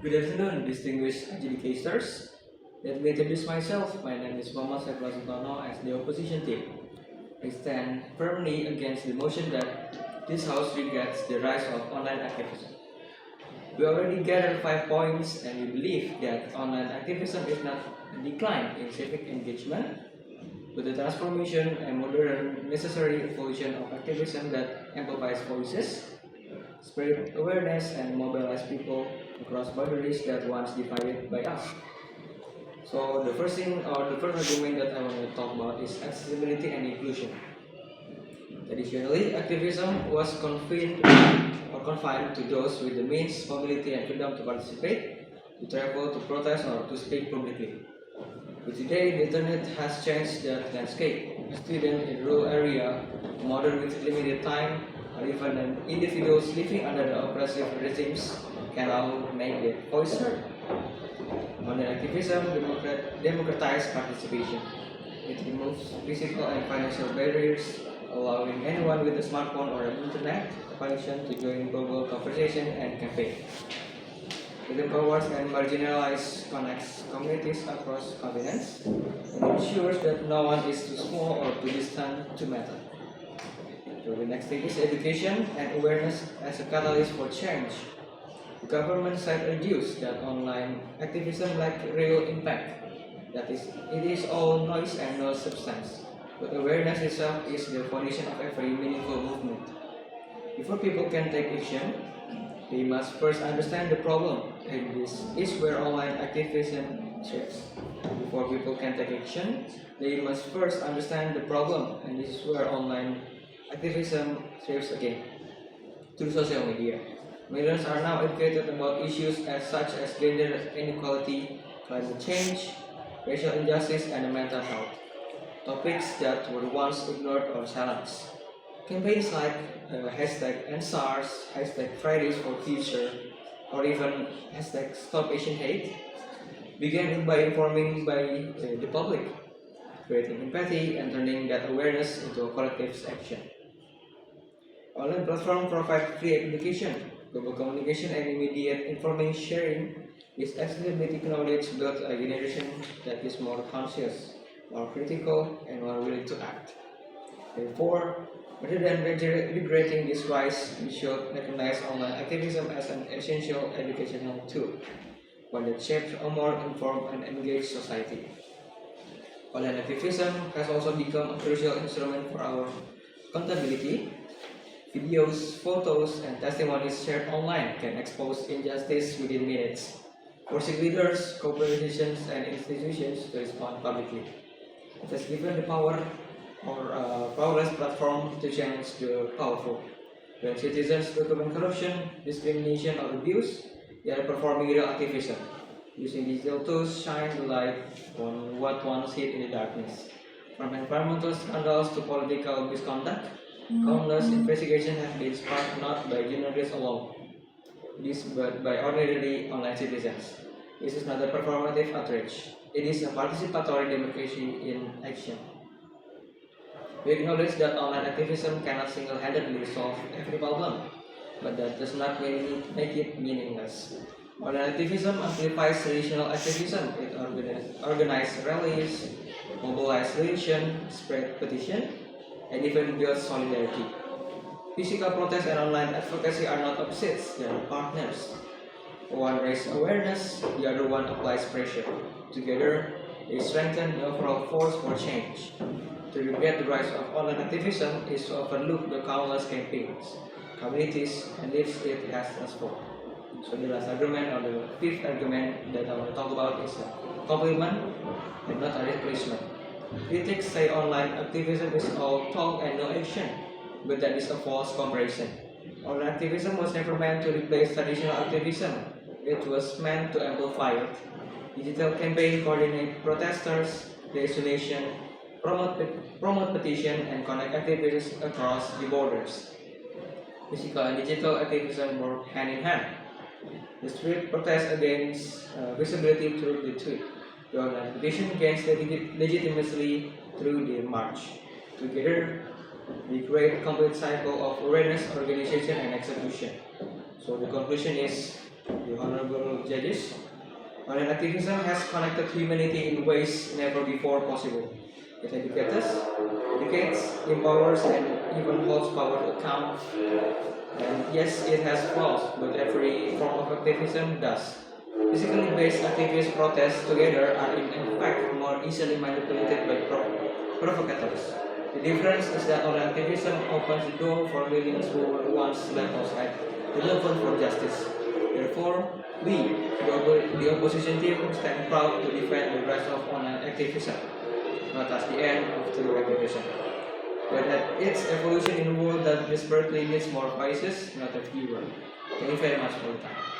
Good afternoon, distinguished adjudicators. Let me introduce myself. My name is M.Sayfullah.S as the opposition team. I stand firmly against the motion that this House regrets the rise of online activism. We already gathered 5 points, and we believe that online activism is not a decline in civic engagement, but a transformation and modern necessary evolution of activism that amplifies voices, spread awareness, and mobilize people across boundaries that once divided by us. So the first argument that I want to talk about is accessibility and inclusion. Traditionally, activism was confined to those with the means, mobility, and freedom to participate, to travel, to protest, or to speak publicly. But today, the internet has changed that landscape. A student in a rural area, a mother with limited time, or even an individuals living under the oppressive regimes can now make their voice heard. Online activism democratizes participation. It removes physical and financial barriers, allowing anyone with a smartphone or an internet connection to join global conversation and campaign. It empowers and marginalized connects communities across continents and ensures that no one is too small or too distant to matter. So the next thing is education and awareness as a catalyst for change. The government side argues that online activism lacks real impact. That is, it is all noise and no substance. But awareness itself is the foundation of every meaningful movement. Before people can take action, they must first understand the problem, and this is where online activism thrives. Before people can take action, they must first understand the problem, and this is where online activism thrives again. Through social media, millions are now educated about issues such as gender inequality, climate change, racial injustice, and mental health, topics that were once ignored or silenced. Campaigns like #EndSARS, #Fridays for Future, or even #StopAsianHate began by informing the public, creating empathy, and turning that awareness into a collective action. Online platforms provide free education, global communication, and immediate information sharing. This accessibility knowledge builds a generation that is more conscious, more critical, and more willing to act. Therefore, rather than regretting this rise, we should recognize online activism as an essential educational tool, one that shapes a more informed and engaged society. Online activism has also become a crucial instrument for our accountability. Videos, photos, and testimonies shared online can expose injustice within minutes, forcing leaders, corporations, and institutions to respond publicly. It has given the powerless platform to change the powerful. When citizens document corruption, discrimination, or abuse, they are performing real activism, using digital tools shine the light on what once hid in the darkness. From environmental scandals to political misconduct, countless investigations have been sparked not by journalists alone, but by ordinary online citizens. This is not a performative outrage. It is a participatory democracy in action. We acknowledge that online activism cannot single-handedly solve every problem, but that does not make it meaningless. Online activism amplifies traditional activism. It organizes rallies, mobilizes religion, spread petition, and even builds solidarity. Physical protest and online advocacy are not opposites, they are partners. One raises awareness, the other one applies pressure. Together, they strengthen the overall force for change. To regret the rise of online activism is to overlook the countless campaigns, communities, and lives it has transformed. So the last argument, or the fifth argument that I want to talk about, is a complement and not a replacement. Critics say online activism is all talk and no action, but that is a false comparison. Online activism was never meant to replace traditional activism. It was meant to amplify it. Digital campaign coordinate protesters, raise donation, promote petition, and connect activities across the borders. Physical and digital activism work hand in hand. The street protest against visibility through the tweet. The online petition gains legitimacy through the march. Together, we create a complete cycle of awareness, organization, and execution. So the conclusion is the Honorable political judges. Online activism has connected humanity in ways never before possible. It educates, empowers, and even holds power to account. And yes, it has flaws, but every form of activism does. Physically based activist protests together are in fact more easily manipulated by provocateurs. The difference is that online activism opens the door for millions who were once left outside the movement for justice. Therefore, we, the opposition team, stand proud to defend the rise of online activism, not as the end of true activism, but at its evolution in a world that desperately needs more voices, not a fewer. Thank you very much for your time.